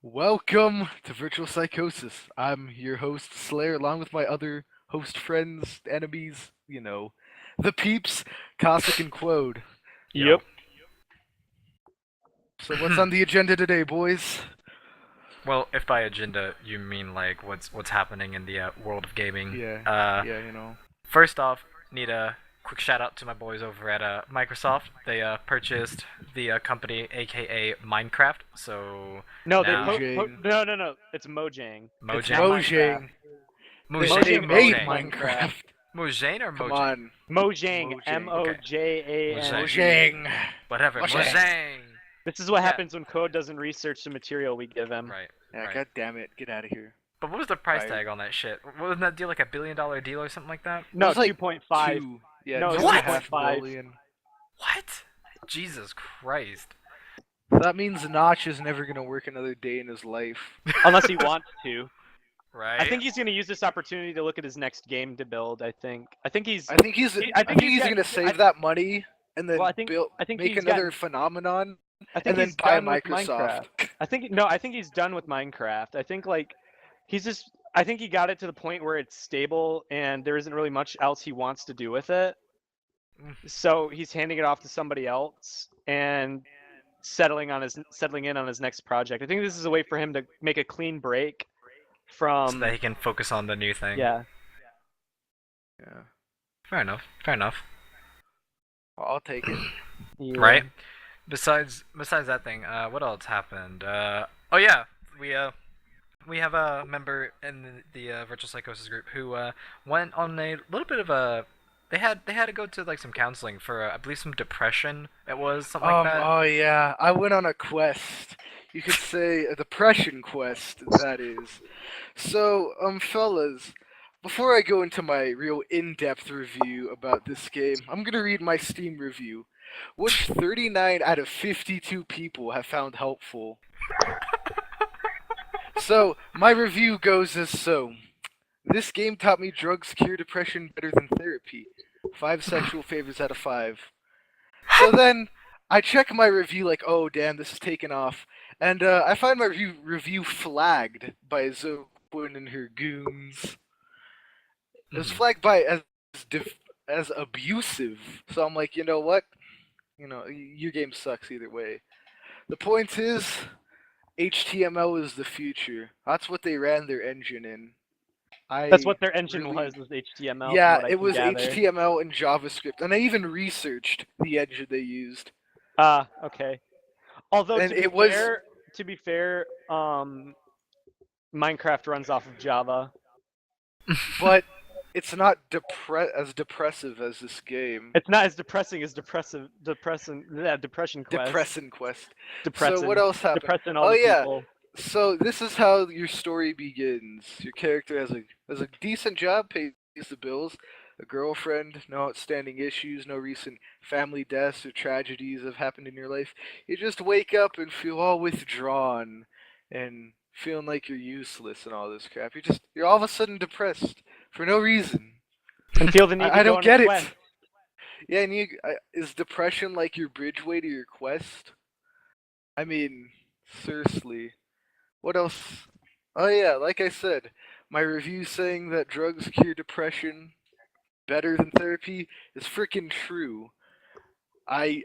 Welcome to Virtual Psychosis. I'm your host, Slayer, along with my other host friends, enemies, the peeps, Cossack and Quode. Yep. So what's on the agenda today, boys? Well, if by agenda you mean like what's happening in the world of gaming. Yeah, First off, need a quick shout out to my boys over at Microsoft. They purchased the company, aka Minecraft. So No, now no. It's Mojang. It's Mojang. Mojang. They Mojang made owns Minecraft. Mojang or Come Mojang? on. Mojang. Mojang. Mojang. Mojang. Whatever. Mojang. This is what Yeah. happens when Code doesn't research the material we give him. Right. Yeah, right. god damn it. Get out of here. But what was the price Right. tag on that shit? Wasn't that deal like $1 billion deal or something like that? No, It was like 2.5. Yeah, No, it's $2.5 2.5. billion. What? Jesus Christ. That means Notch is never gonna work another day in his life. Unless he wants to. Right. I think he's going to use this opportunity to look at his next game to build, I think. I think he's I think he's he's gonna save that money and then Well, I think make he's another gotten- phenomenon I think and then he's buy done with Microsoft. Minecraft. I think he's done with Minecraft. I think I think he got it to the point where it's stable and there isn't really much else he wants to do with it. So he's handing it off to somebody else and settling in on his next project. I think this is a way for him to make a clean break so from that he can focus on the new thing. yeah. Yeah, Fair enough. Fair enough. I'll take it. Yeah. Right. Besides that thing, what else happened? Oh yeah, we have a member in the Virtual Psychosis group who went on a little bit of a. They had to go to like some counseling for I believe some depression. It was something like that. Oh yeah, I went on a quest. You could say a depression quest, that is. So, fellas, before I go into my real in-depth review about this game, I'm gonna read my Steam review, which 39 out of 52 people have found helpful. So, my review goes as so. This game taught me drugs cure depression better than therapy. 5 sexual favors out of 5. So then, I check my review like, oh damn, this is taken off. And I find my review flagged by Zoquin and her goons. It was flagged by as abusive. So I'm like, you know what? Your game sucks either way. The point is, HTML is the future. That's what they ran their engine in. That's what their engine really- was HTML. Yeah, from what I it can was gather. HTML and JavaScript, and I even researched the engine they used. Okay. Although And to be fair, Minecraft runs off of Java. But it's not as depressive as this game. It's not as depressing as Depression Quest. Depressing Quest. Depressing. So what else happened? Depressing all Oh, the yeah. people. So this is how your story begins. Your character has a decent job, pays the bills, a girlfriend, no outstanding issues, no recent family deaths or tragedies have happened in your life. You just wake up and feel all withdrawn and feeling like you're useless and all this crap. You're all of a sudden depressed for no reason. And feel the need to I go don't on a get it. quest. Yeah, and is depression like your bridgeway to your quest? I mean, seriously. What else? Oh yeah, like I said, my review saying that drugs cure depression better than therapy is freaking true. I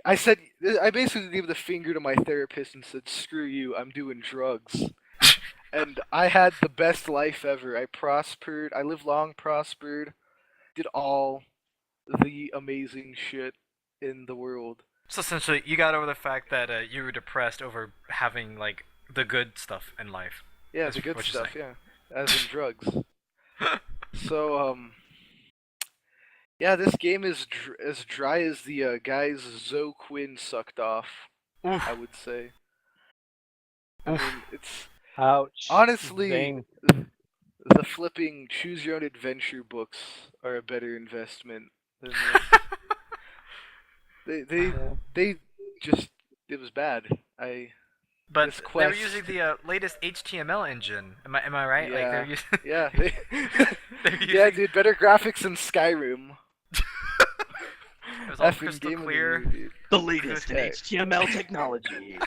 basically gave the finger to my therapist and said, "Screw you, I'm doing drugs." And I had the best life ever. I prospered. I lived long, prospered, did all the amazing shit in the world. So essentially, you got over the fact that you were depressed over having like the good stuff in life. Yeah, That's the good what you're stuff, yeah. As in drugs. So, yeah, this game is as dry as the guys Zoe Quinn sucked off, Oof. I would say. I Oof. mean, it's Ouch. honestly Zing. the flipping choose your own adventure books are a better investment than this. They just it was bad. But This they were quest. using the latest HTML engine. Am I right? Like Yeah. they're using. Yeah, they're yeah, using- dude, better graphics than Skyrim. It was all Effing crystal game of the clear. year, dude. The latest in HTML technology.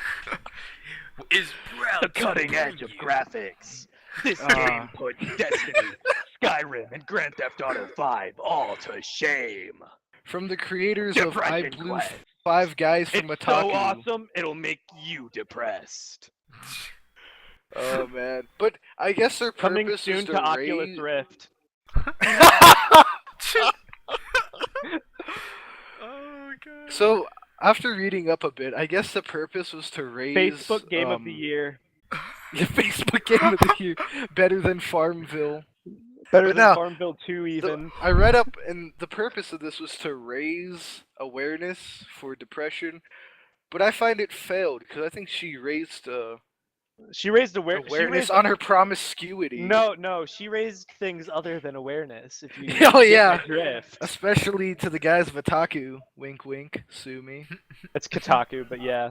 is proud The to cutting bring edge of you- graphics. This Ah. game puts Destiny, Skyrim, and Grand Theft Auto 5 all to shame. From the creators of I Depression Blew Quest. 5 Guys from It's Otaku. so awesome, it'll make you depressed. Oh man. But I guess their Coming purpose soon is to Oculus raise... Rift. Oh god. So, after reading up a bit, I guess the purpose was to raise... Facebook Game of the Year. Yeah, Facebook Game of the Year. Better than Farmville. Better But than no, Farmville 2 even. I read up, and the purpose of this was to raise awareness for depression, but I find it failed, because I think she raised She raised awareness on her promiscuity. No, she raised things other than awareness. If you Oh, get yeah. my drift. Especially to the guys of Otaku. Wink wink, sue me. It's Kotaku, but yeah.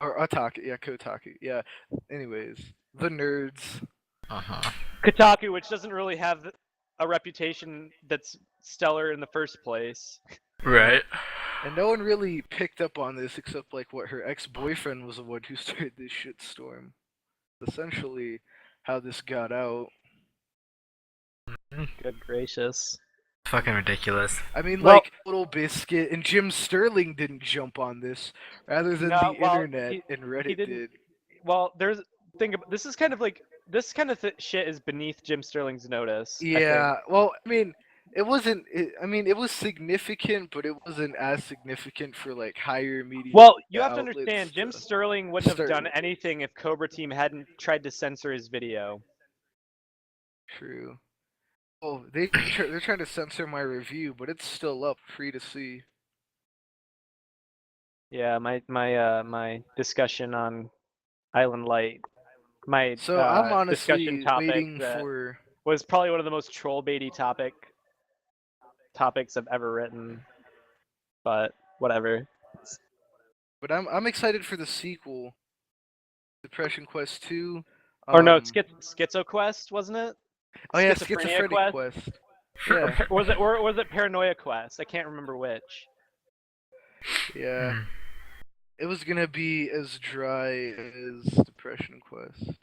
Or Otaku, yeah, Kotaku, yeah. Anyways, the nerds. Uh-huh. Kotaku, which doesn't really have a reputation that's stellar in the first place. Right. And no one really picked up on this except, like, what, her ex-boyfriend was the one who started this shitstorm. Essentially, how this got out. Good gracious. Fucking ridiculous. I mean, Well- like, Little Biscuit and Jim Sterling didn't jump on this, rather than No, the well, internet he- and Reddit didn't- did. Well, there's think about this is kind of like this kind of shit is beneath Jim Sterling's notice. I think. Yeah, well, I mean, it wasn't. I mean, it was significant, but it wasn't as significant for like higher media. Well, you have to outlets understand, Jim to Sterling wouldn't have done start- anything if Cobra Team hadn't tried to censor his video. True. Oh, they're trying to censor my review, but it's still up, free to see. Yeah, my discussion on Island Light, my So I'm honestly discussion topic waiting that for. was probably one of the most troll baity topics I've ever written. But whatever. But I'm excited for the sequel, Depression Quest 2. Or no, it's Schizo Quest, wasn't it? Oh yeah, Schizophrenia Schizophrenic Quest. Yeah, Or was it Paranoia Quest? I can't remember which. yeah. Hmm. It was gonna be as dry as Depression Quest.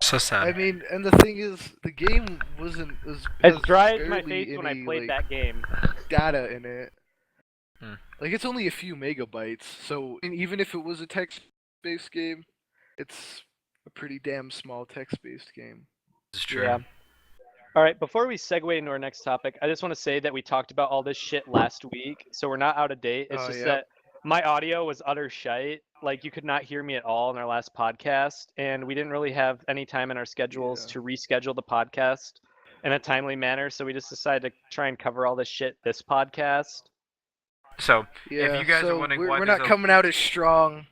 So sad. I mean, and the thing is, the game wasn't As has dry as my barely face when I any, played like, that game. data in it. Hmm. Like, it's only a few megabytes, so and even if it was a text-based game, it's a pretty damn small text-based game. It's true. Yeah. All right, before we segue into our next topic, I just want to say that we talked about all this shit last week, so we're not out of date. It's Oh, just yep. that my audio was utter shite. Like, you could not hear me at all in our last podcast, and we didn't really have any time in our schedules Yeah. to reschedule the podcast in a timely manner, so we just decided to try and cover all this shit this podcast. So, Yeah, you guys are so wondering we're, why we're there's not a- coming out as strong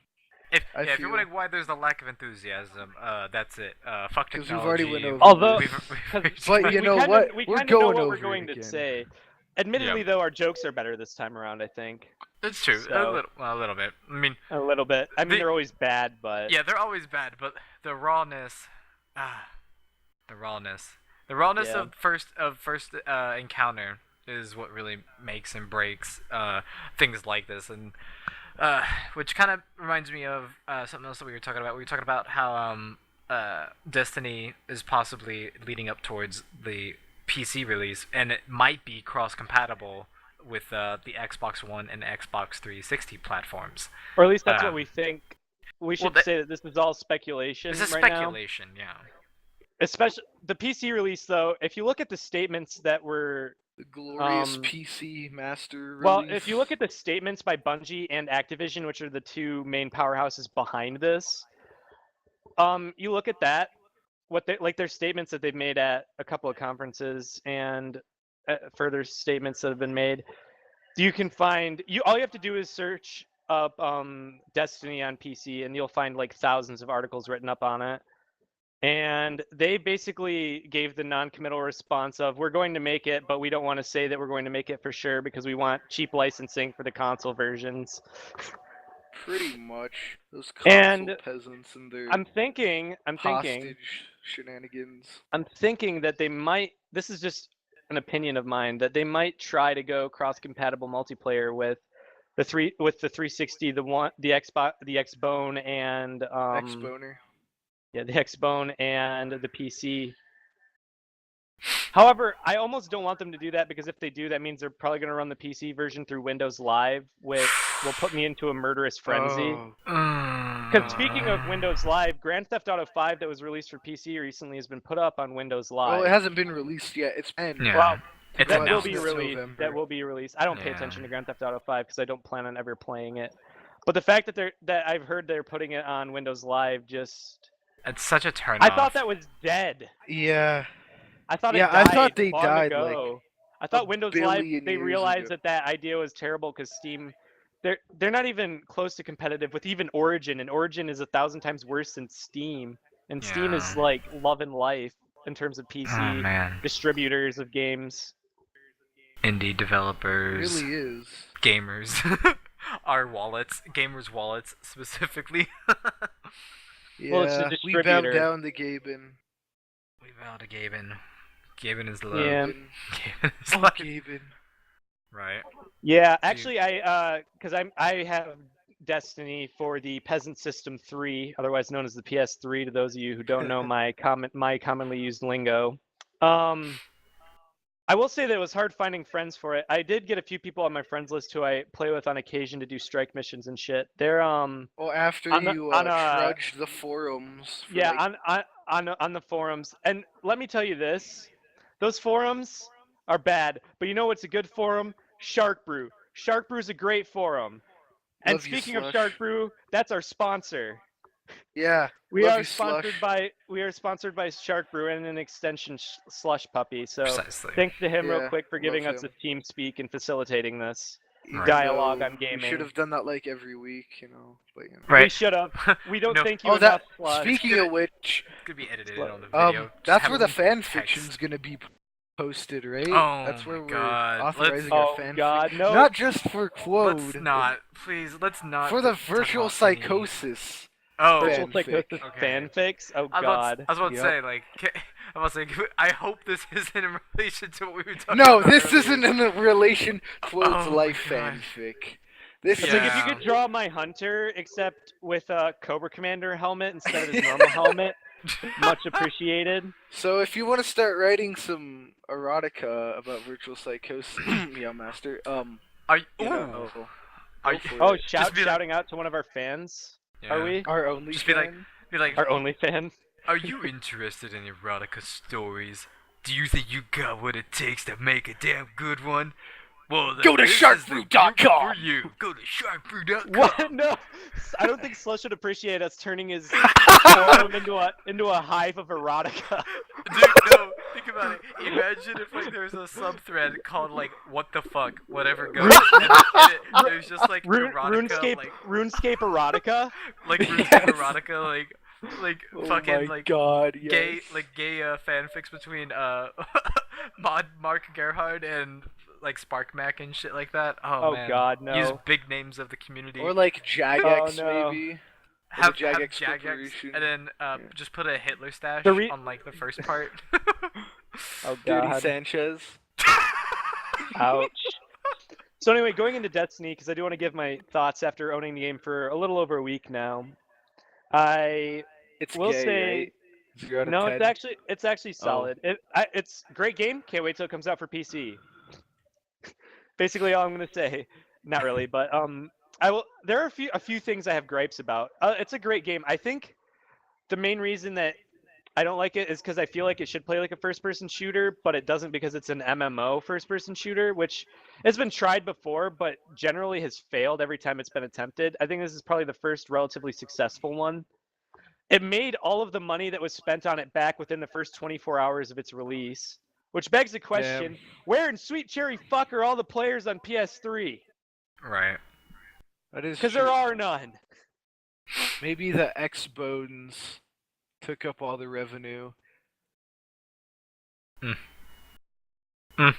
if I you're feel- wondering why there's a lack of enthusiasm, that's it. Fuck 'Cause technology. we've already went over Although- this. But you we know kinda, what? We We're kind of know going what we're over going it to again. say. Admittedly, though, our jokes are better this time around, I think. It's true. So- A little bit. I mean, A little bit. I mean, The- they're always bad, but... yeah, they're always bad, but the rawness, the rawness Yeah. of first encounter is what really makes and breaks things like this, and which kind of reminds me of something else that we were talking about. We were talking about how Destiny is possibly leading up towards the PC release, and it might be cross-compatible with the Xbox One and Xbox 360 platforms. Or at least that's Uh, what we think. We should well, that- say that this is all speculation This is right now. speculation, yeah. Especially the PC release, though. If you look at the statements that were... The glorious Um, PC master release. Well, if you look at the statements by Bungie and Activision, which are the two main powerhouses behind this, you look at that, what they like their statements that they've made at a couple of conferences and further statements that have been made. You can find all you have to do is search up Destiny on PC, and you'll find like thousands of articles written up on it. And they basically gave the non-committal response of, we're going to make it, but we don't want to say that we're going to make it for sure because we want cheap licensing for the console versions. pretty much those console And peasants and their I'm thinking hostage shenanigans. that they might, this is just an opinion of mine, that they might try to go cross-compatible multiplayer with the 360, the X-Bone, and X-Boner. yeah, the X-Bone and the PC. However, I almost don't want them to do that because if they do, that means they're probably going to run the PC version through Windows Live, which will put me into a murderous frenzy. Oh. Because speaking of Windows Live, Grand Theft Auto 5 that was released for PC recently has been put up on Windows Live. Well, it hasn't been released yet. It's been. Yeah. Well, It's that will announced. be this released. November. That will be released. I don't pay Yeah. attention to Grand Theft Auto 5 because I don't plan on ever playing it. But the fact that I've heard they're putting it on Windows Live just It's such a turn I off. thought that was dead. Yeah. I thought Yeah, it died I thought they long died, ago. like, I thought a Windows Live billion they years realized ago. that idea was terrible because Steam they're not even close to competitive with even Origin, and Origin is 1,000 times worse than Steam. And Steam is Yeah. like love and life in terms of PC Oh man. distributors of games. Indie It developers, really is. gamers, our wallets, gamers' wallets specifically. Yeah. Well, it's a we bow distributor. down to Gaben. We bow to Gaben. Gaben is love. Yeah. Gaben is Oh, life. Gaben. Right. Yeah, actually, because I have Destiny for the Peasant System 3, otherwise known as the PS3. To those of you who don't know my commonly used lingo, I will say that it was hard finding friends for it. I did get a few people on my friends list who I play with on occasion to do strike missions and shit. They're Well, after On the- you on, trudge the forums. For yeah, like, on the forums. And let me tell you this, those forums are bad, but you know what's a good forum? Shark Brew. Shark Brew's a great forum. And Love you, speaking of Slush. Shark Brew, that's our sponsor. Yeah. We Love are you, sponsored Slush. by Shark Brew and an extension Slush Puppy. So Precisely. thanks to him real Yeah, quick for giving love us him. this team speak and facilitating this. Even Dialogue though on gaming. We should have done that like every week, you know. But, you know. Right. We should have. We don't No. thank you Oh, enough, that. Slush. Speaking gonna- of which, It's gonna be edited on the video. Just that's have where it the in fan text. fiction's gonna be posted, right? Oh That's where my we're God. authorizing Let's- our Oh fan God, fic- no. Not just for Quode. Let's not. Please, let's not. For the talk virtual about any- psychosis. Oh. Virtual fanfic. Psychosis Okay. fanfics. Oh I was God. about to Yep. say, like, I was like, I hope this isn't in relation to what we were talking No, about. this earlier. isn't in relation to Quode's Oh my life God. fanfic. This It's is like if you Yeah. could draw my hunter except with a Cobra Commander helmet instead of his normal helmet, much appreciated. So if you want to start writing some erotica about virtual psychosis, yeah, master. Are You ooh. know, Are go you- for Oh, it. Just be like- shouting out to one of our fans. Yeah. Are we? Our only Just be like- fan? Be like, Our only fan? are you interested in erotica stories? Do you think you got what it takes to make a damn good one? Well, Go to this is the sharkbrew.com. group for you. Go to sharkbrew.com. What? No, I don't think Slush would appreciate us turning his forum into a hive of erotica. Dude, no, think about it. Imagine if like there's a subthread called like what the fuck, whatever goes, and there's just like erotica, RuneScape erotica. like RuneScape Yes. erotica, like Oh fucking my like God, yes. gay fanfics between Mark Gerhard and like Spark Mac and shit like that. Oh, Oh man. God, no. Use big names of the community. Or like Jagex, Oh, no. maybe. have Jagex Jagex, Corporation. and then just put a Hitler stash The on like the first part. Oh Dirty God. Sanchez. Ouch. So anyway, going into Destiny, because I do want to give my thoughts after owning the game for a little over a week now. I It's will gay, say right? 0 out of no, 10. it's actually solid. It's a great game. Can't wait till it comes out for PC. Basically, all I'm gonna say. Not really, but I will. There are a few things I have gripes about. It's a great game. I think the main reason that I don't like it is because I feel like it should play like a first-person shooter, but it doesn't because it's an MMO first-person shooter, which has been tried before, but generally has failed every time it's been attempted. I think this is probably the first relatively successful one. It made all of the money that was spent on it back within the first 24 hours of its release, which begs the question, where in sweet cherry fuck are all the players on PS3? Right. That is Because there true. are none. Maybe the X-Bones took up all the revenue.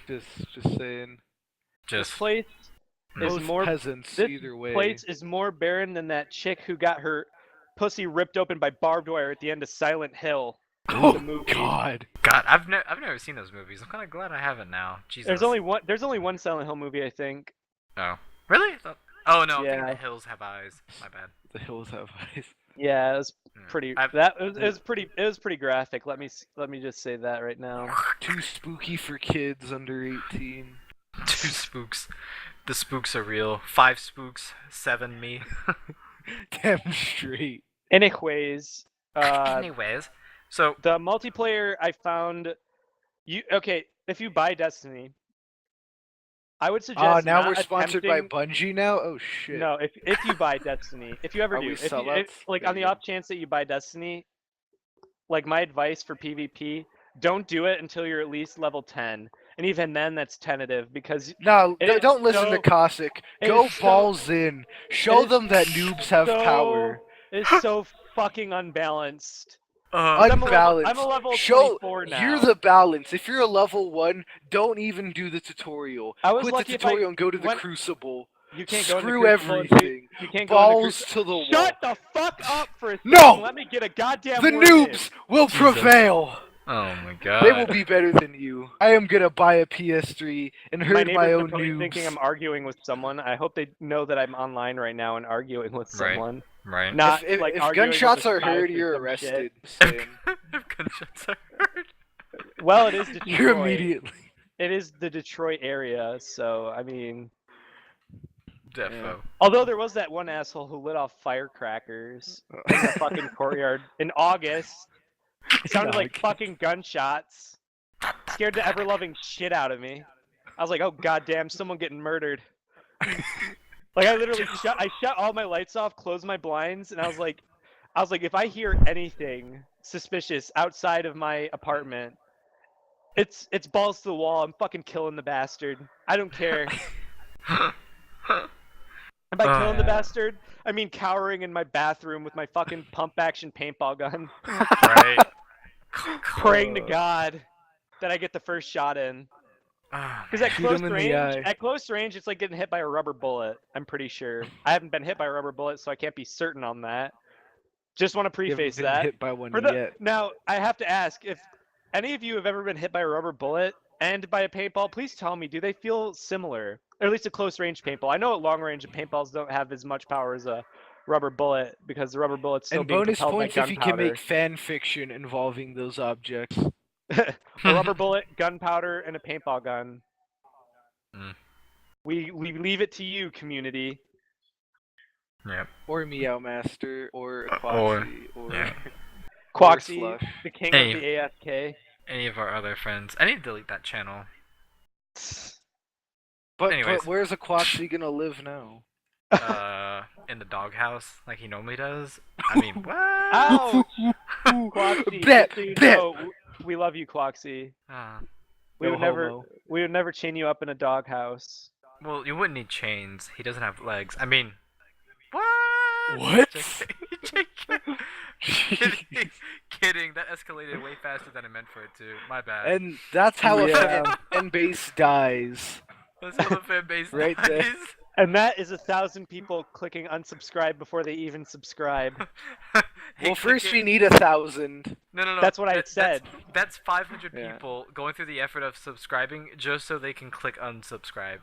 Just saying. This Just place is Both more peasants, this either way. place is more barren than that chick who got her pussy ripped open by barbed wire at the end of Silent Hill. Oh the movie. God! God, I've never seen those movies. I'm kind of glad I haven't now. Jesus. There's only one Silent Hill movie, I think. Oh. Really? Oh no, I'm thinking Yeah. the hills have eyes. My bad. The hills have eyes. Yeah, it was Yeah. pretty. I've- It was pretty graphic. Let me just say that right now. Too spooky for kids under 18. 2 spooks. The spooks are real. 5 spooks. 7 me. Damn straight. Anyways, Anyways, so the multiplayer I found. If you buy Destiny, I would suggest. Ah, now not we're sponsored by attempting- Bungie now? Oh shit. No, if you buy Destiny, if you ever Are do, we if you, sellouts? like There on the you go. off chance that you buy Destiny, like my advice for PvP, don't do it until you're at least level 10, and even then that's tentative because No, it is don't listen to so- Cossack. it Go is so- balls in. Show is them that noobs have power. It's so fucking unbalanced. uh, Unbalanced. I'm a level Show 24 now. Hear the balance. If you're a level 1, don't even do the tutorial. I was Quit lucky the if I tutorial and go to the went- Crucible. You can't go in the Screw Crucible and everything. You can't go in the Balls Crucible. to the wall. Shut the fuck up for a second. No! Let me get a goddamn The word in. noobs will Jesus. prevail. oh my god. They will be better than you. I am gonna buy a PS3 and My herd neighbors my are own probably noobs. thinking I'm arguing with someone. I hope they know that I'm online right now and arguing with Right. someone. Right. Not if like if arguing with gunshots the are spouse heard, or you're some arrested. shit. Saying. If gunshots are heard. Well, it is Detroit. You're immediately. It is the Detroit area, so I mean, Defo. although there was that one asshole who lit off firecrackers in the fucking courtyard in August. It sounded like August. fucking gunshots. Scared the ever-loving shit out of me. I was like, oh goddamn, someone getting murdered. Like I literally shut all my lights off, closed my blinds, and I was like, if I hear anything suspicious outside of my apartment, it's balls to the wall. I'm fucking killing the bastard. I don't care. And by killing the bastard, I mean cowering in my bathroom with my fucking pump-action paintball gun, Right. praying to God that I get the first shot in. Ah, Because Shoot 'em in the eye. at close range, it's like getting hit by a rubber bullet. I'm pretty sure. I haven't been hit by a rubber bullet, so I can't be certain on that. Just want to You haven't preface been that. hit by one For the- yet. Now, I have to ask, if any of you have ever been hit by a rubber bullet and by a paintball, please tell me, do they feel similar? Or at least a close range paintball. I know at long range, paintballs don't have as much power as a rubber bullet because the rubber bullet's still And being bonus propelled by points if you can gunpowder. make fan fiction involving those objects. A rubber bullet, gunpowder, and a paintball gun. Mm. We leave it to you, community. Yep. Or Meow Master, or Or- Quaxi, or yeah. Quaxi, Slush. the king Hey. of the AFK. Any of our other friends. I need to delete that channel. But Anyways. where's a Quaxi gonna live now? In the doghouse, like he normally does. I mean, what? Ouch! Quaxi, Bet, just so you bet. know, we love you, Quaxi. Ah. We No would never, homo. we would never chain you up in a doghouse. Well, you wouldn't need chains. He doesn't have legs. I mean, what? What? Kidding. Kidding. That escalated way faster than I meant for it to. My bad. And that's how Yeah. a fan base dies. That's how the fan base Right dies. there. And that is 1,000 people clicking unsubscribe before they even subscribe. Hey, Well, first click we it. need 1,000. No. That's what I said. That's 500 Yeah. people going through the effort of subscribing just so they can click unsubscribe.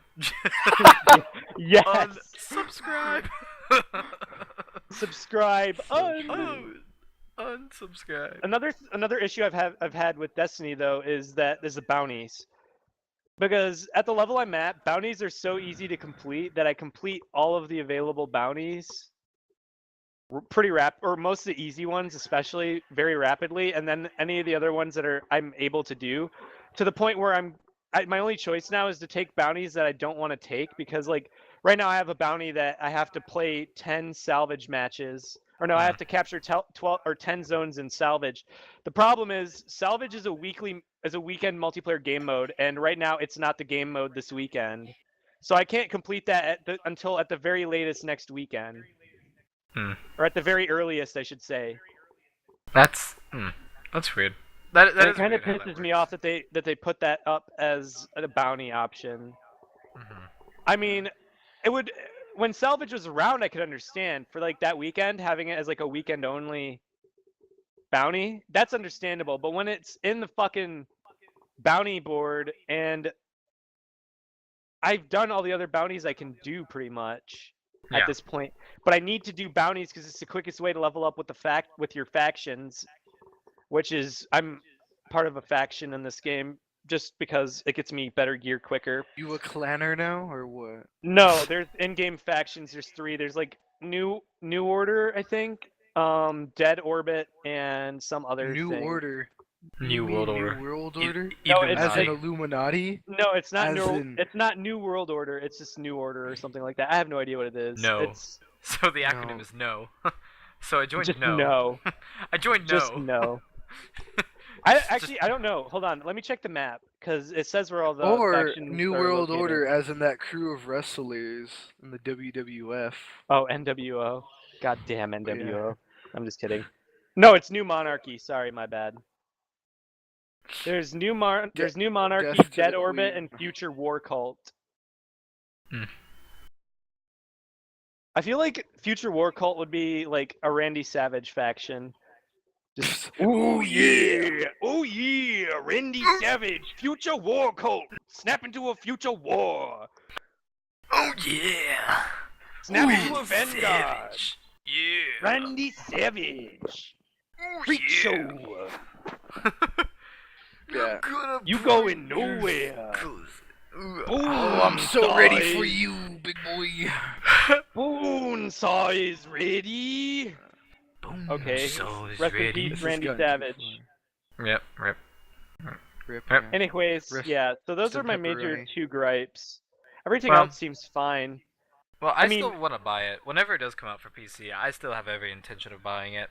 Yes. Unsubscribe. Subscribe. Oh, unsubscribe. Another issue I've had with Destiny though is the bounties. Because at the level I'm at, bounties are so easy to complete that I complete all of the available bounties pretty or most of the easy ones especially very rapidly, and then any of the other ones that I'm able to do to the point where my only choice now is to take bounties that I don't want to take, because like right now I have a bounty that I have to play 10 salvage matches, or no, I have to capture 12 or 10 zones in salvage. The problem is salvage is a weekend multiplayer game mode, and right now it's not the game mode this weekend, so I can't complete that until at the very latest next weekend. Or at the very earliest, I should say. That's weird. That And it is kind of weird how pisses that me works. off that they put that up as a bounty option. Mhm. I mean, it would, when salvage was around, I could understand for like that weekend having it as like a weekend only bounty. That's understandable, but when it's in the fucking bounty board and I've done all the other bounties I can do pretty much. at this point. But I need to do bounties because it's the quickest way to level up with your factions, which is I'm part of a faction in this game just because it gets me better gear quicker. You a clanner now or what? No, there's in-game factions. There's 3. There's like New Order, I think, Dead Orbit, and some other New thing. Order. New You World mean Order. New World Order? No, Even it's As in like- Illuminati? No, it's not As in- It's not New World Order. It's just New Order or something like that. I have no idea what it is. No. It's So the acronym No. is no. So I joined just no. no. I joined Just no. no. I don't know. Hold on. Let me check the map because it says where all the Or factions New are World located. Order, as in that crew of wrestlers in the WWF. Oh, NWO. God damn Yeah. NWO. I'm just kidding. No, it's New Monarchy. Sorry, my bad. There's New Monarchy, Death to Dead the Orbit, Queen. and Future War Cult. Hmm. I feel like Future War Cult would be like a Randy Savage faction. Just Oh yeah! oh yeah, Randy Savage, Future War Cult, snap into a future war, Oh yeah. snap Ooh, into a Vanguard, savage. Yeah. Randy Savage, Oh, freak yeah. show, Yeah. you going nowhere. Oh, I'm so ready for you, big boy. Bonesaw is ready. Okay, So is rest in ready. peace, This is Randy going too Savage. Yep. Rip. Rip, Yep. yeah. Anyways, Rest- yeah, so those rest in are my major pepperoni. 2 gripes. Everything Well- else seems fine. Well, I I mean- still want to buy it. Whenever it does come out for PC, I still have every intention of buying it.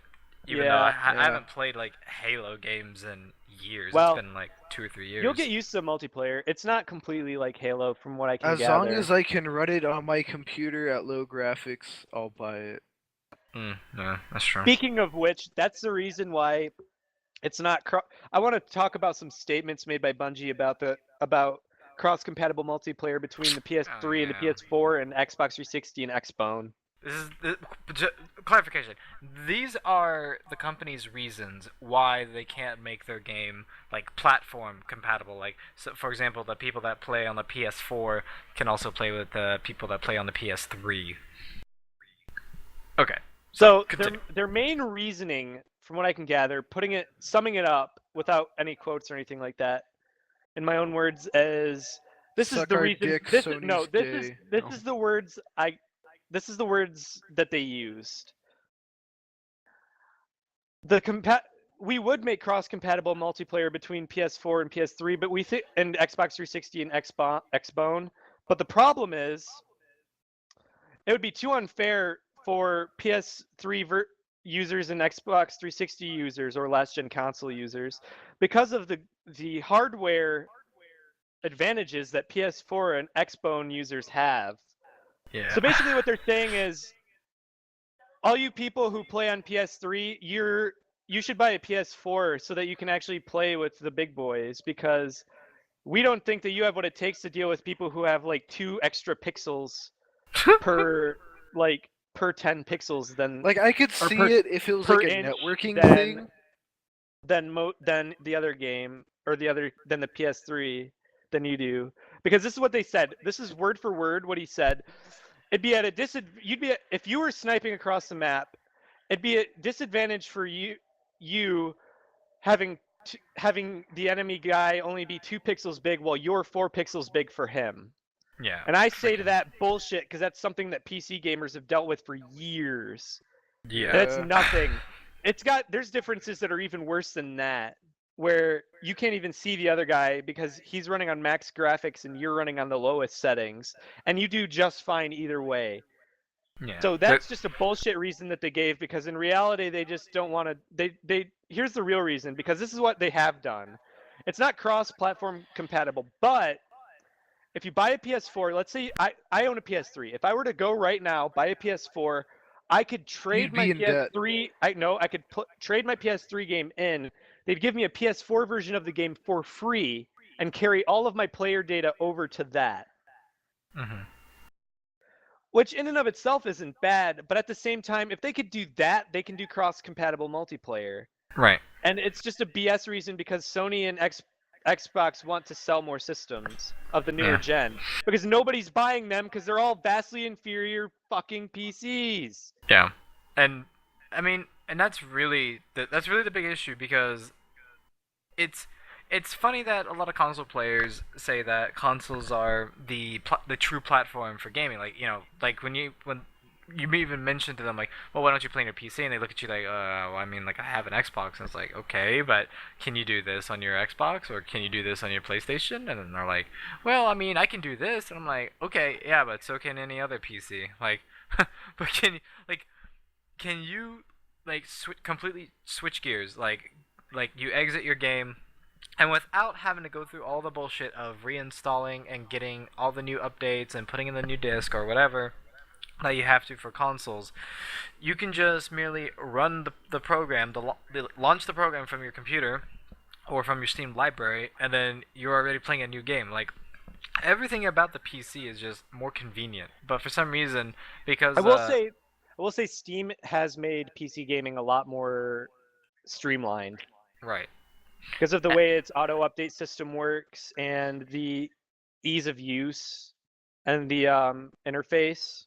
Even Yeah, though I yeah. haven't played like Halo games in years. Well, it's been like 2 or 3 years. You'll get used to multiplayer. It's not completely like Halo from what I can As gather. long as I can run it on my computer at low graphics, I'll buy it. No, that's true. Speaking of which, that's the reason why it's not I want to talk about some statements made by Bungie about cross-compatible multiplayer between the PS3 and the yeah. PS4 and Xbox 360 and Xbone. This is clarification. These are the company's reasons why they can't make their game like platform compatible. Like, so for example, the people that play on the PS4 can also play with the people that play on the PS3. Okay. So continue. their main reasoning, from what I can gather, summing it up without any quotes or anything like that, in my own words, is this Suck is the our reason. dick, This Sony's no, this gay. is No. the words I. This is the words that they used. We would make cross-compatible multiplayer between PS4 and PS3, but and Xbox 360 and Xbone. But the problem is, it would be too unfair for PS3 users and Xbox 360 users or last-gen console users because of the hardware advantages that PS4 and Xbone users have. Yeah. So basically what they're saying is, all you people who play on PS3, you should buy a PS4 so that you can actually play with the big boys, because we don't think that you have what it takes to deal with people who have like 2 extra pixels per 10 pixels than Like, I could Or see per- it if it was per like a inch, networking then- thing. than the other game or than the PS3 than you do, because this is what they said. This is word for word what he said. It'd be at a if you were sniping across the map, it'd be a disadvantage for you having the enemy guy only be 2 pixels big while you're 4 pixels big for him. Yeah. And I say to freaking- that bullshit because that's something that PC gamers have dealt with for years. Yeah. That's Yeah. nothing. There's differences that are even worse than that, where you can't even see the other guy because he's running on max graphics and you're running on the lowest settings, and you do just fine either way. Yeah. So that's just a bullshit reason that they gave, because in reality they just don't want to. Here's the real reason, because this is what they have done. It's not cross-platform compatible, but if you buy a PS4, let's say I own a PS3. If I were to go right now buy a PS4, I could trade You'd my be in debt. PS3. I could trade my PS3 game in. They'd give me a PS4 version of the game for free and carry all of my player data over to that. Mhm. Which in and of itself isn't bad, but at the same time, if they could do that, they can do cross-compatible multiplayer. Right. And it's just a BS reason because Sony and Xbox want to sell more systems of the newer Yeah. gen because nobody's buying them because they're all vastly inferior fucking PCs. Yeah, and I mean, and that's really the big issue because it's it's funny that a lot of console players say that consoles are the true platform for gaming. Like like when you even mention to them like, well, why don't you play on your PC? And they look at you like, well, I mean, like I have an Xbox, and it's like, okay, but can you do this on your Xbox or can you do this on your PlayStation? And then they're like, well, I mean, I can do this, and I'm like, okay, yeah, but so can any other PC. Like, but can you like completely switch gears like you exit your game and without having to go through all the bullshit of reinstalling and getting all the new updates and putting in the new disc or whatever that you have to for consoles, you can just merely run the program, launch the program from your computer or from your Steam library, and then you're already playing a new game. Like everything about the PC is just more convenient, but for some reason, because I will say Steam has made PC gaming a lot more streamlined right, because of the way its auto update system works and the ease of use and the interface.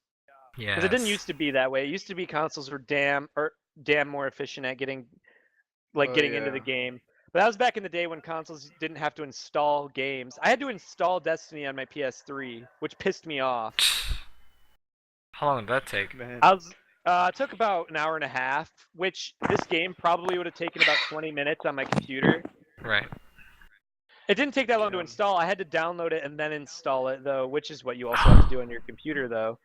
yeah, Because it didn't used to be that way. It used to be consoles were damn more efficient at getting into the game. But that was back in the day when consoles didn't have to install games. I had to install Destiny on my PS3, which pissed me off. How long did that take? Man. It took about an hour and a half, which this game probably would have taken about 20 minutes on my computer. Right. It didn't take that long to Yeah. install. I had to download it and then install it, though, which is what you also have to do on your computer, though.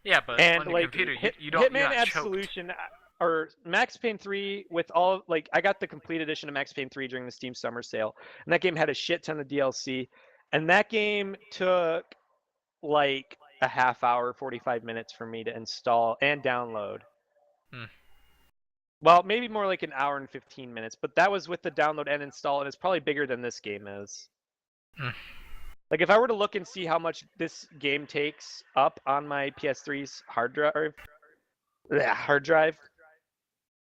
Yeah, but And on your like computer, you don't. You're Hitman not Absolution or Max Payne 3 with all I got the complete edition of Max Payne 3 during the Steam Summer Sale, and that game had a shit ton of DLC, and that game took like a half hour, 45 minutes for me to install and download. Hmm. Well, maybe more like an hour and 15 minutes, but that was with the download and install, and it's probably bigger than this game is. Hmm. Like if I were to look and see how much this game takes up on my PS3's hard drive,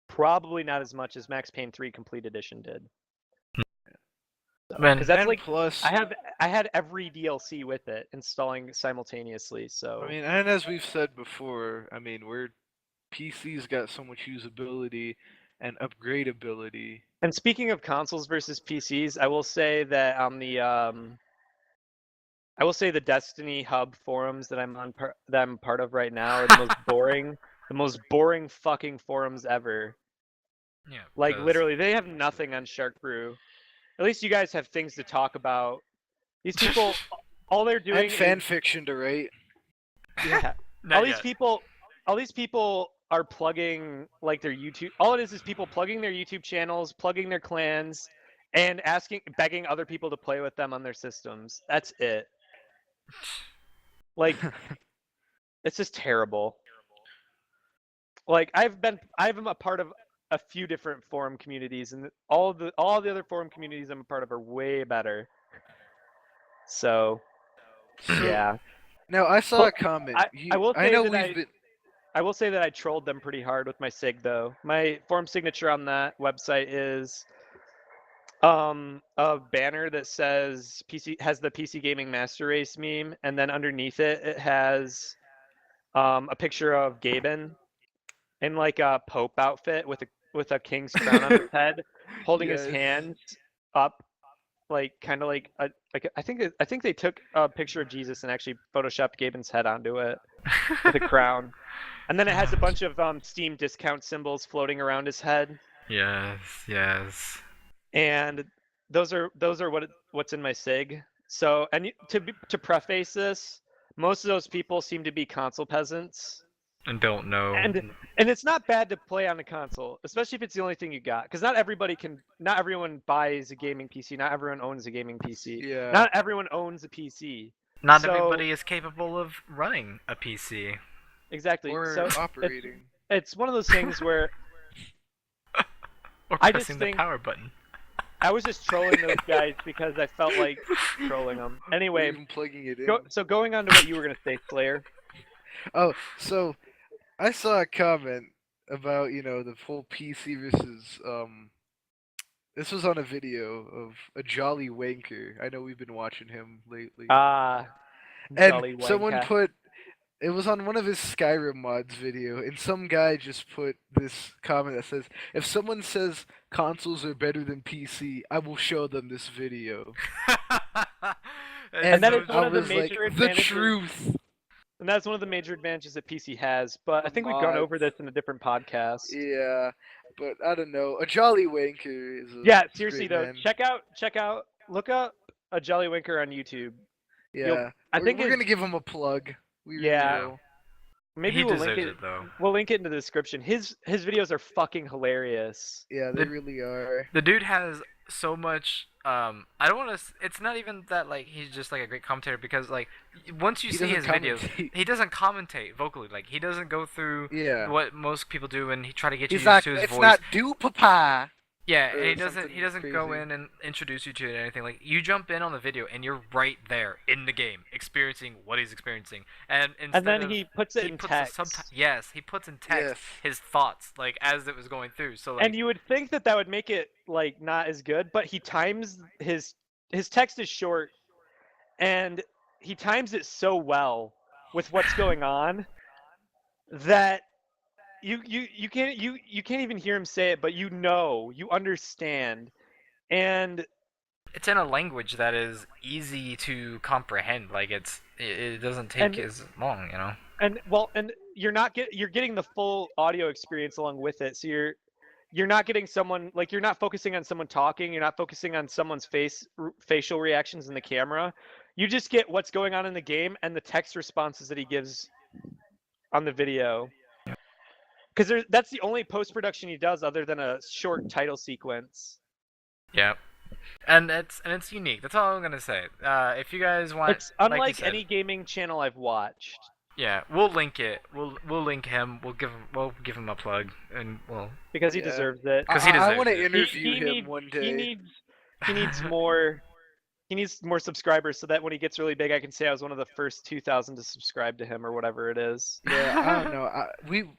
probably not as much as Max Payne 3 Complete Edition did. Man, Because that's And like plus, I had every DLC with it installing simultaneously. So I mean, and as we've said before, I mean, PC's got so much usability and upgradability. and speaking of consoles versus PCs, I will say that on the Destiny Hub forums that that I'm part of right now are the most boring fucking forums ever. yeah, Like 'cause- literally, they have nothing on Shark Brew. At least you guys have things to talk about. These people, all they're doing And fan is fiction to write. yeah. Not all these yet. people are plugging like their YouTube. All it is people plugging their YouTube channels, plugging their clans, and begging other people to play with them on their systems. That's it. Like, it's just terrible. Like I'm a part of a few different forum communities, and all the other forum communities I'm a part of are way better. So, yeah. Now I saw a comment. I will I say know that we've been. I will say that I trolled them pretty hard with my sig though. My forum signature on that website is a banner that says the PC Gaming Master Race meme, and then underneath it has a picture of Gaben in like a Pope outfit with a king's crown on his head, holding his Yes. hands up, like kind of like I think they took a picture of Jesus and actually photoshopped Gaben's head onto it with a crown, and then it has a bunch of Steam discount symbols floating around his head, Yes, yes. and those are what's in my sig. So, and to preface this, most of those people seem to be console peasants. And don't know. And it's not bad to play on a console, especially if it's the only thing you got. Because not everyone buys a gaming PC. Not everyone owns a gaming PC. Yeah. Not everyone owns a PC. Not so- everybody is capable of running a PC. Exactly. Or So operating. it's one of those things where Or I just pressing the think- power button. I was just trolling those guys because I felt like trolling them. Or Anyway, even plugging it in. going on to what you were gonna say, Slayer. Oh, so I saw a comment about the whole PC versus This was on a video of a Jolly Wanker. I know we've been watching him lately. Ah, And Jolly someone Wanker. put it was on one of his Skyrim mods video, and some guy just put this comment that says, "If someone says consoles are better than PC, I will show them this video." And that is I one of the was like, major the advantages. truth. And that's one of the major advantages that PC has. But I think we've gone over this in a different podcast. Yeah, but I don't know. A Jolly Wanker is a Yeah, seriously great though, man. check out, look up a Jolly Wanker on YouTube. Yeah, I think we're his- gonna give him a plug. We really Yeah. will. Maybe he we'll deserves link it though. We'll link it in the description. His videos are fucking hilarious. Yeah, they really are. The dude has so much. I don't want to. It's not even that like he's just like a great commentator because like once you He see his doesn't videos, commentate. he doesn't commentate vocally. Like he doesn't go through Yeah. what most people do and he try to get you He's used like, to his it's voice. not do papa. Yeah, or and he doesn't something go crazy. in and introduce you to it or anything. Like you jump in on the video and you're right there in the game, experiencing what he's experiencing. And instead And then of, he puts it he in puts text. yes, he puts in text Yes. his thoughts like as it was going through. So like And you would think that that would make it like not as good, but he times his text is short, and he times it so well with what's going on that you can't even hear him say it, but you understand, and it's in a language that is easy to comprehend. Like it doesn't take as long, you know. and you're getting the full audio experience along with it, so you're not getting someone like you're not focusing on someone talking, you're not focusing on someone's facial reactions in the camera. You just get what's going on in the game and the text responses that he gives on the video. Because that's the only post-production he does other than a short title sequence. Yeah, and it's unique. That's all I'm gonna say. If you guys want, It's like you unlike said, any gaming channel I've watched. yeah, we'll link it. We'll link him. We'll give him a plug, and we'll Because he Yeah. deserves it. 'Cause he I deserves want to it. interview him needs, one day. He needs more. He needs more subscribers so that when he gets really big, I can say I was one of the first 2,000 to subscribe to him or whatever it is. Yeah, I don't know.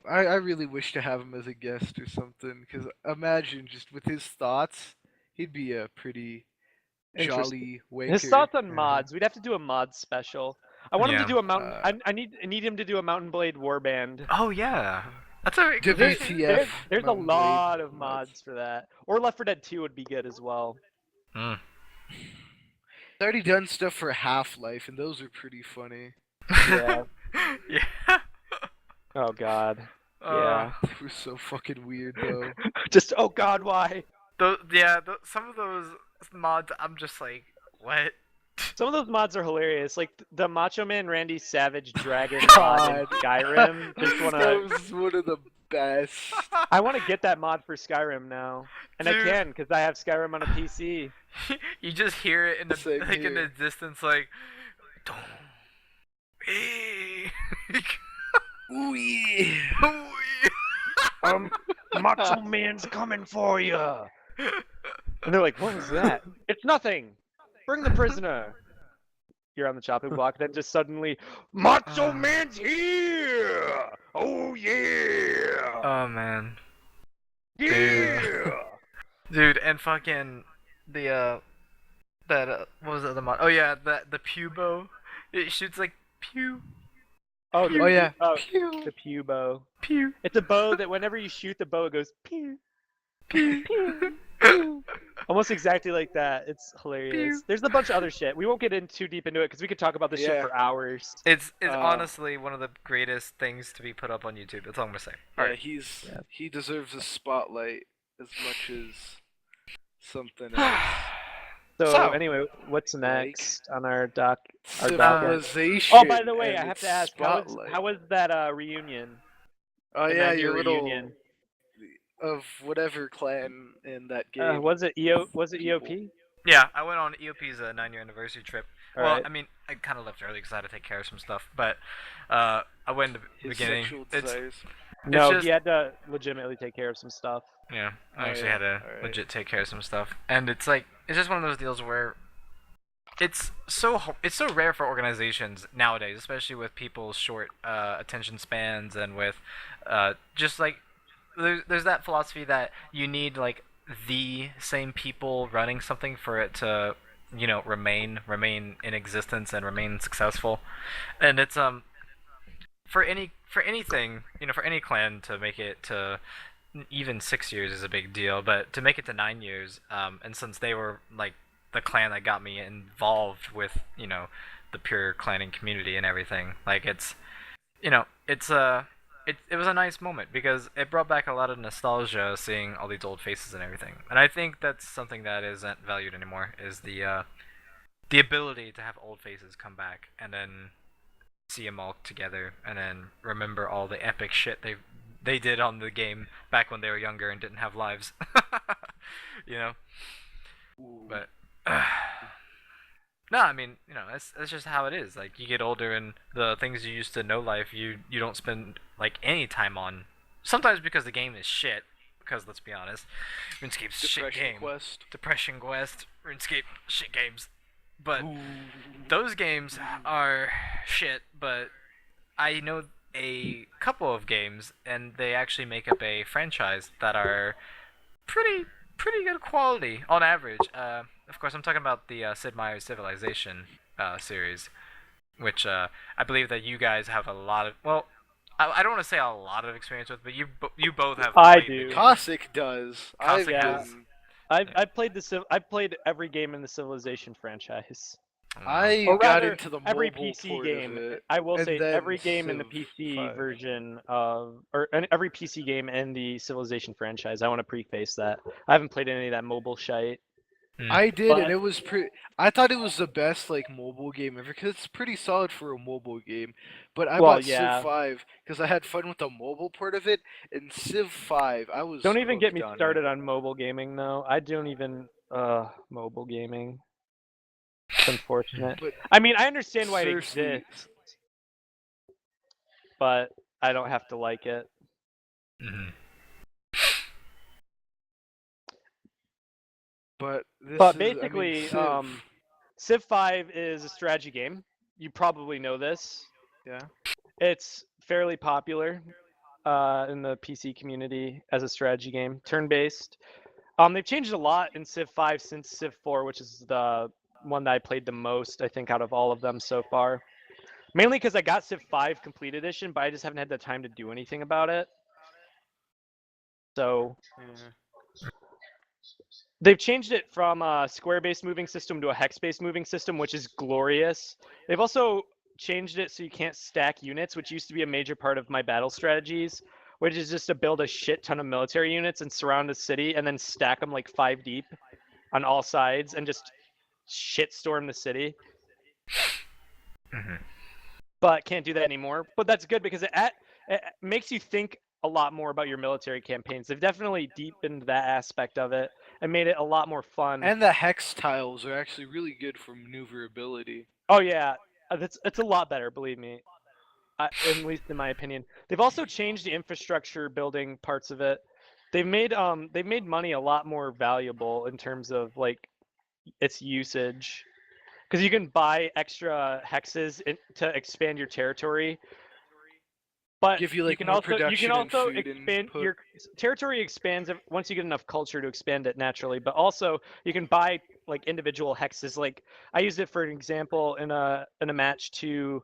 I really wish to have him as a guest or something. Because imagine just with his thoughts, he'd be a pretty Interesting. jolly wanker. His thoughts on you know? mods. We'd have to do a mod special. I want him Yeah. to do a mountain. I need him to do a Mountain Blade Warband. Oh yeah, that's a WTF. There's a Mountain lot Blade of mods for that. Or Left 4 Dead 2 would be good as well. Mm. He's already done stuff for Half-Life, and those are pretty funny. Yeah. yeah. Oh God. Uh, They were so fucking weird, though. Just oh God, why? Some of those mods, I'm just like, what? Some of those mods are hilarious. Like the Macho Man Randy Savage Dragon mod in God. Skyrim. Just That wanna. was one of the best. I want to get that mod for Skyrim now, and Dude. I can because I have Skyrim on a PC. You just hear it in the Same like in the here. distance, like, don't be. Ooh, yeah. Macho Man's coming for you. And they're like, "What was that?" It's nothing. Bring the prisoner. You're on the chopping block, then just suddenly, Macho Man's here! Oh yeah! Oh man, Yeah! dude, and fucking the that what was the other mod? Oh yeah, the pew bow. It shoots like pew Oh, Oh, yeah. Oh, Pew. the pew bow. pew It's a bow that whenever you shoot the bow, it goes pew. pew. Almost exactly like that. It's hilarious. Pew. There's a bunch of other shit. We won't get in too deep into it because we could talk about this shit Yeah. for hours. It's Uh, honestly one of the greatest things to be put up on YouTube. That's all I'm gonna say. All Yeah, right. he deserves a spotlight as much as something else. So, So, anyway, what's next on our doc? Our Civilization. Oh, by the way, and I have its to ask, spotlight. how was that reunion? Oh the yeah, 9-year your little reunion? of whatever clan in that game. Was it EOP? Yeah, I went on EOP's 9-year anniversary trip. All Well, right. I mean, I kind of left early because I had to take care of some stuff. But I went in the His beginning. sexual It's desires. No, just- he had to legitimately take care of some stuff. yeah, I Oh, actually yeah, had to alright. legit take care of some stuff, and it's like it's just one of those deals where it's so rare for organizations nowadays, especially with people's short attention spans and with just like there's that philosophy that you need like the same people running something for it to, remain in existence and remain successful. And it's for anything, for any clan to make it to even 6 years is a big deal, but to make it to 9 years, and since they were like the clan that got me involved with, the pure clanning community and everything, like it was a nice moment because it brought back a lot of nostalgia seeing all these old faces and everything. And I think that's something that isn't valued anymore is the ability to have old faces come back and then see them all together and then remember all the epic shit they did on the game back when they were younger and didn't have lives. you know. But no, I mean, that's just how it is. Like you get older and the things you used to know life, you don't spend like any time on. Sometimes because the game is shit. Because let's be honest, RuneScape's shit game. Depression Quest, RuneScape shit games. But those games are shit. But I know a couple of games, and they actually make up a franchise that are pretty good quality on average. Of course, I'm talking about the Sid Meier's Civilization series, which I believe that you guys have a lot of. Well, I don't want to say a lot of experience with, but you both have. I played do. the game. Cossack does. Cossack I've does. been- I've played every game in the Civilization franchise. I Or got rather, into the every mobile PC port game. of it. I will and say then every game in the Civ PC 5. version of, every PC game in the Civilization franchise. I want to preface that. I haven't played any of that mobile shite. I did, But- and it was pretty. I thought it was the best like mobile game ever because it's pretty solid for a mobile game. But I Well, bought yeah. Civ 5 because I had fun with the mobile part of it. And Civ 5, I was Don't even get me hooked on started it. on mobile gaming though. I don't even mobile gaming. It's unfortunate. But I mean, I understand why it seriously, exists, but I don't have to like it. Mhm. but this But is, I mean, basically, Civ. Civ 5 is a strategy game. You probably know this. Yeah. It's fairly popular in the PC community as a strategy game, turn-based. They've changed a lot in Civ 5 since Civ 4, which is the one that I played the most, I think, out of all of them so far. Mainly because I got Civ 5 Complete Edition, but I just haven't had the time to do anything about it. So Yeah. they've changed it from a square-based moving system to a hex-based moving system, which is glorious. They've also changed it so you can't stack units, which used to be a major part of my battle strategies, which is just to build a shit ton of military units and surround a city and then stack them like 5 deep on all sides and just shitstorm the city. Mhm. But can't do that anymore. But that's good because it makes you think a lot more about your military campaigns. They've definitely deepened that aspect of it and made it a lot more fun. And the hex tiles are actually really good for maneuverability. Oh yeah, it's a lot better, believe me. At least in my opinion. They've also changed the infrastructure building parts of it. They've made money a lot more valuable in terms of like its usage. Because you can buy extra hexes to expand your territory. But Give you, like, can more also production and food expand input. your territory expands once you get enough culture to expand it naturally. But also you can buy like individual hexes. Like I used it for an example in a match to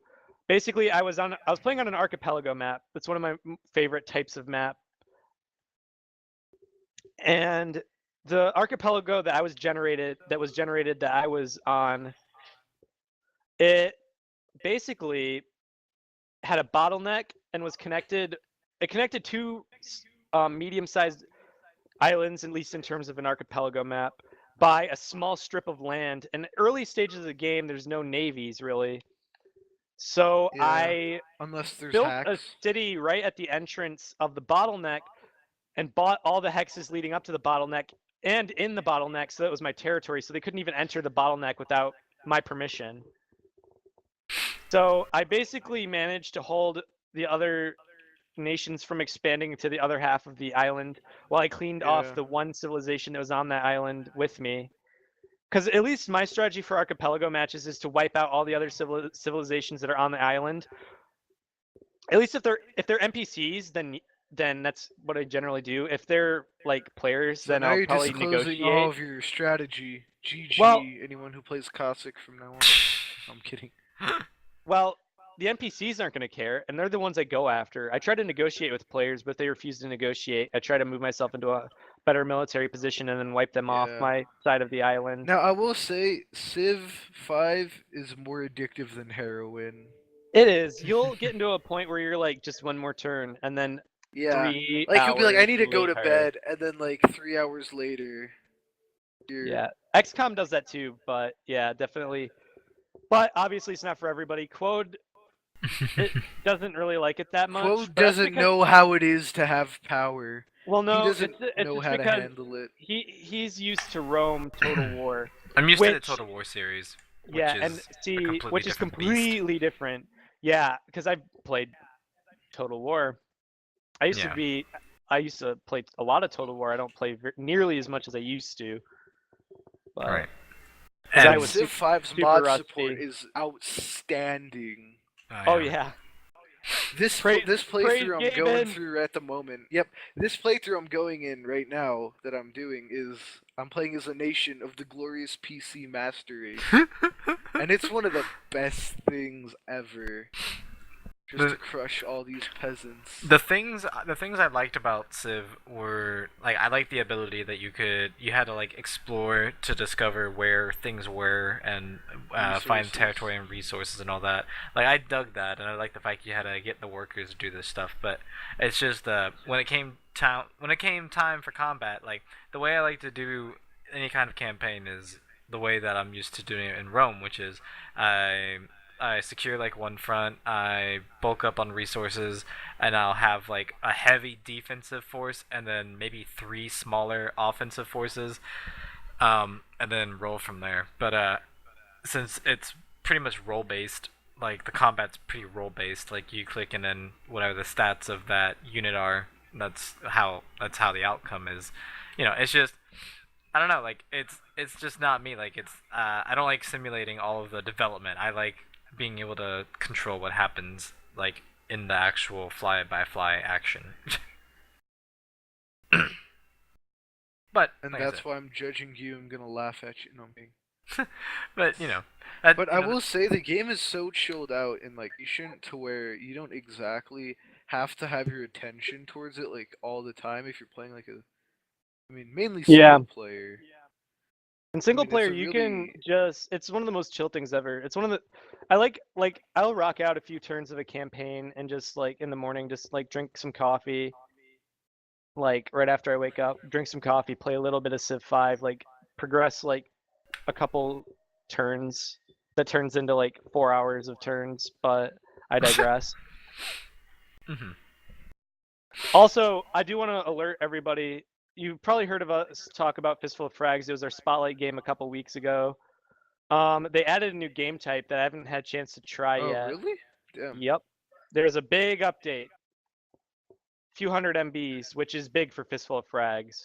basically I was playing on an archipelago map. That's one of my favorite types of map. And the archipelago that was generated that I was on, it basically had a bottleneck and was connected. It connected two medium-sized islands, at least in terms of an archipelago map, by a small strip of land. In the early stages of the game, there's no navies really. So Yeah, I unless there's built hacks. a city right at the entrance of the bottleneck and bought all the hexes leading up to the bottleneck and in the bottleneck, so that was my territory, so they couldn't even enter the bottleneck without my permission. So I basically managed to hold the other nations from expanding to the other half of the island while I cleaned off Yeah. the one civilization that was on that island with me. Because at least my strategy for archipelago matches is to wipe out all the other civilizations that are on the island. At least if they're NPCs, then then that's what I generally do. If they're like players, So then now I'll you're probably disclosing all negotiate. of your strategy. GG, Well- anyone who plays Cossack from now on. I'm kidding. Well, the NPCs aren't going to care, and they're the ones I go after. I try to negotiate with players, but they refuse to negotiate. I try to move myself into a better military position and then wipe them off Yeah. my side of the island. Now I will say, Civ 5 is more addictive than heroin. It is. You'll get into a point where you're like, just one more turn, and then Yeah. 3 Like you'll be like, I hours need to go to later- bed, and then like 3 hours later, you're Yeah, XCOM does that too, but yeah, definitely. But obviously, it's not for everybody. Quode it doesn't really like it that much. Quode but that's doesn't because- know how it is to have power. Well, no, He doesn't it's know just how to because handle it. he's used to Rome Total War. I'm used to the Which- Total War series. Which Yeah, is and see, completely which is different beast. completely different. Yeah, because I've played Total War. I used to play a lot of Total War. I don't play nearly as much as I used to. But Right. 'Cause I And- was Civ 5's super mod rusty. support is outstanding. Oh yeah. This Praise- this praise playthrough I'm going Gaben. through at the moment. Yep, this playthrough I'm going in right now that I'm doing is I'm playing as a nation of the glorious PC Master Race, and it's one of the best things ever. Just The- to crush all these peasants. The things I liked about Civ were like I liked the ability that you had to like explore to discover where things were and find Resources. territory and resources and all that. Like I dug that, and I like the fact you had to get the workers to do this stuff. But it's just when it came time for combat, like the way I like to do any kind of campaign is the way that I'm used to doing it in Rome, which is I secure like one front, I bulk up on resources, and I'll have like a heavy defensive force and then maybe 3 smaller offensive forces, and then roll from there. But since it's pretty much role based, like the combat's pretty role based. Like you click and then whatever the stats of that unit are, that's how the outcome is. You know, it's just I don't know, like it's just not me. Like it's I don't like simulating all of the development. I like being able to control what happens like in the actual fly-by-fly action. But And like I that's said- why I'm judging you. I'm gonna laugh at you. No, I'm kidding. but you know, But I will say the game is so chilled out, and like you shouldn't to where you don't exactly have to have your attention towards it like all the time if you're playing like mainly Yeah. single player. In single mean, it's player, a you can really- just it's one of the most chill things ever. It's one of the I like I'll rock out a few turns of a campaign and just like in the morning just like drink some coffee. Like right after I wake up, drink some coffee, play a little bit of Civ 5, like progress like a couple turns that turns into like 4 hours of turns, but I digress. Mhm. Also, I do want to alert everybody. You've probably heard of us talk about Fistful of Frags. It was our spotlight game a couple weeks ago. They added a new game type that I haven't had a chance to try Oh yet. really? Damn. Yep. There's a big update. Few hundred MBs, which is big for Fistful of Frags.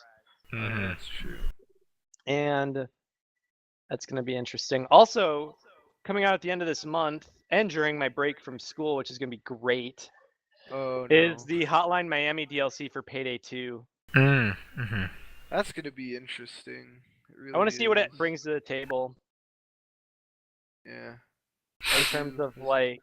Mhm. That's true. And that's going to be interesting. Also, coming out at the end of this month and during my break from school, which is going to be great, Oh no. is the Hotline Miami DLC for Payday 2. Mhm. That's gonna be interesting. It really I want to see what it is. brings to the table Yeah. in terms of like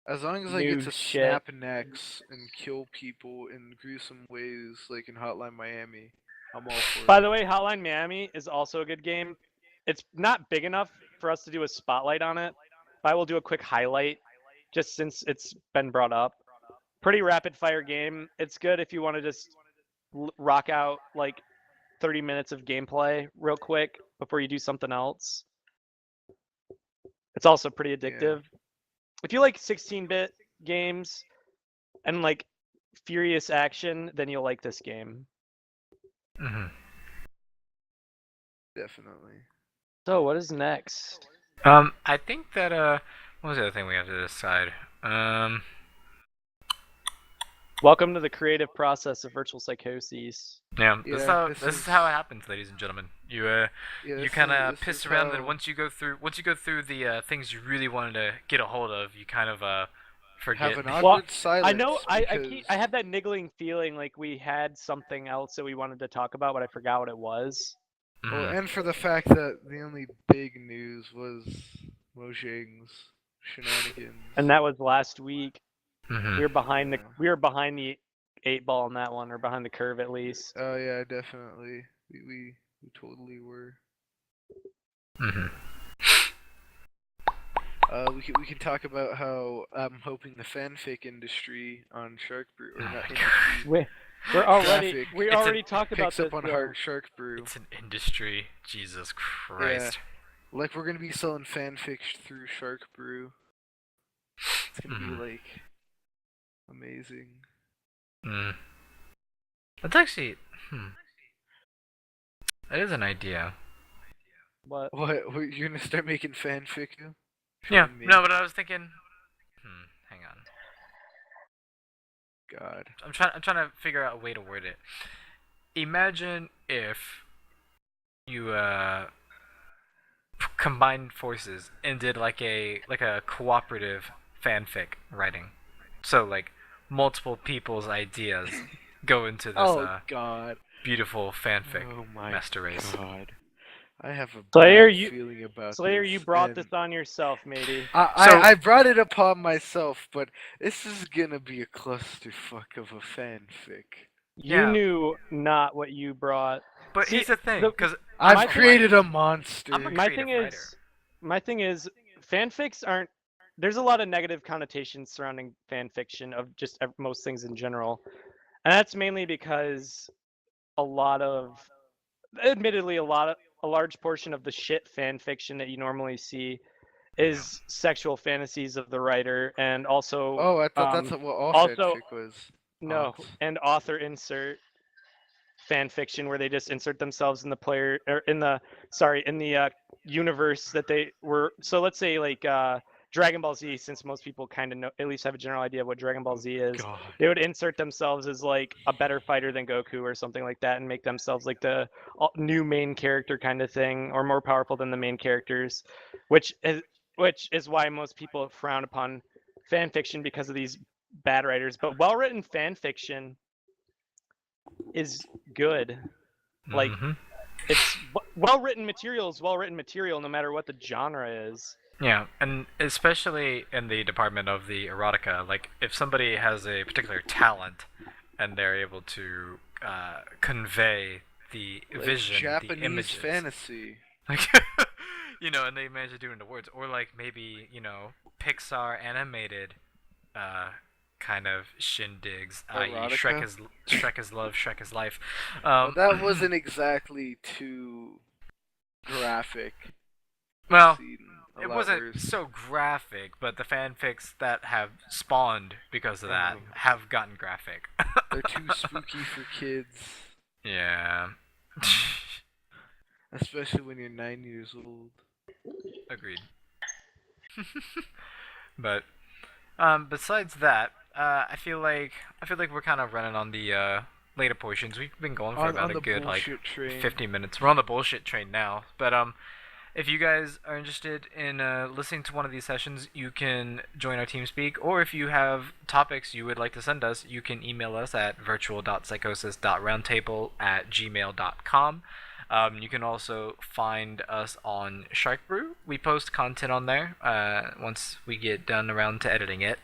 As long as I get new to shit. snap necks and kill people in gruesome ways, like in Hotline Miami, I'm all for By it. the way, Hotline Miami is also a good game. It's not big enough for us to do a spotlight on it, but I will do a quick highlight just since it's been brought up. Pretty rapid fire game. It's good if you want to just rock out like 30 minutes of gameplay real quick before you do something else. It's also pretty addictive. If you like 16-bit games and like furious action, then you'll like this game. Mhm. Definitely. So what is next? I think that what was the other thing we have to decide? Welcome to the creative process of virtual psychoses. Yeah, Yeah, this this is how it is- happens, ladies and gentlemen. You Yeah, you this kind is- of this piss is around, and how- once you go through the things you really wanted to get a hold of, you kind of forget. an Well, awkward silence. I know because... I had that niggling feeling like we had something else that we wanted to talk about, but I forgot what it was. Well, Mhm. and for the fact that the only big news was Mojang's shenanigans. And that was last week. Mhm. We Yeah. were behind the 8 ball on that one, or behind the curve at least. Oh yeah, definitely. We totally were. Mhm. We can talk about how I'm hoping the fanfic industry on Shark Brew, or Oh not my industry, We're already traffic we It's already talked about picks this. up on though. Shark Brew. It's an industry. Jesus Christ. Like we're gonna be selling fanfic through Shark Brew. It's gonna be Mhm. like amazing. Mm. That's actually. That is an idea. What? What? You're gonna start making fanfic? Yeah. Join me. No, but I was thinking. Hang on. God. I'm trying to figure out a way to word it. Imagine if you combined forces and did like a cooperative fanfic writing. So like multiple people's ideas go into this Oh God. beautiful fanfic Oh my master race. God. I have a Slayer, bad you- feeling about Slayer, this. you brought and this on yourself, matey. I brought it upon myself, but this is gonna be a clusterfuck of a fanfic. You Yeah. knew not what you brought. But See, here's the thing, the- because I've created a monster. I'm a my creative thing writer. is, my thing is, fanfics aren't. There's a lot of negative connotations surrounding fan fiction of just most things in general, and that's mainly because admittedly, a large portion of the shit fan fiction that you normally see is sexual fantasies of the writer, and also Oh, I thought that's what all also- fanfic was. no, Hot. and author insert fan fiction where they just insert themselves in the player or in the universe that they were. So let's say like Dragon Ball Z, since most people kind of know, at least have a general idea of what Dragon Ball Z is. God. They would insert themselves as like a better fighter than Goku or something like that, and make themselves like the new main character kind of thing, or more powerful than the main characters, which is why most people frown upon fan fiction because of these bad writers. But well-written fan fiction is good. Like Mhm. it's well-written material is well-written material, no matter what the genre is. Yeah, and especially in the department of the erotica, like if somebody has a particular talent and they're able to convey the Like vision, Japanese the images, fantasy. like and they manage to do it into words, or like maybe Pixar animated kind of shindigs, i.e. Erotica? Shrek is love, Shrek is life. Well, that wasn't exactly too graphic. Well, Seen a it lot wasn't worse. so graphic, but the fanfics that have spawned because of that have gotten graphic. They're too spooky for kids, Yeah. especially when you're 9 years old. Agreed. But besides that, I feel like we're kind of running on the later portions. We've been going for about On a the good like bullshit train. 50 minutes. We're on the bullshit train now. But if you guys are interested in listening to one of these sessions, you can join our TeamSpeak, or if you have topics you would like to send us, you can email us at virtual.psychosis.roundtable@gmail.com. You can also find us on Shark Brew. We post content on there once we get done around to editing it.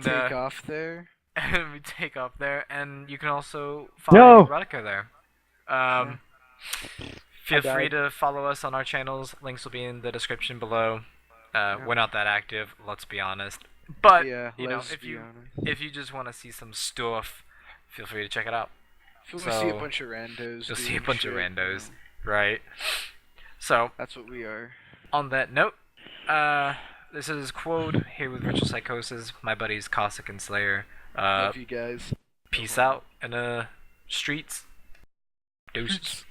Take off there. And we take off there, and you can also follow Erotica there. Feel free to follow us on our channels. Links will be in the description below. We're not that active, let's be honest. But Yeah, if you just want to see some stuff, feel free to check it out. If you want to see a bunch of randos, You'll see a doing bunch of shit, randos, right? So That's what we are. on that note, this is Quode here with Virtual Psychosis. My buddies Cossack and Slayer. Love you guys. Peace out in the streets. Deuces.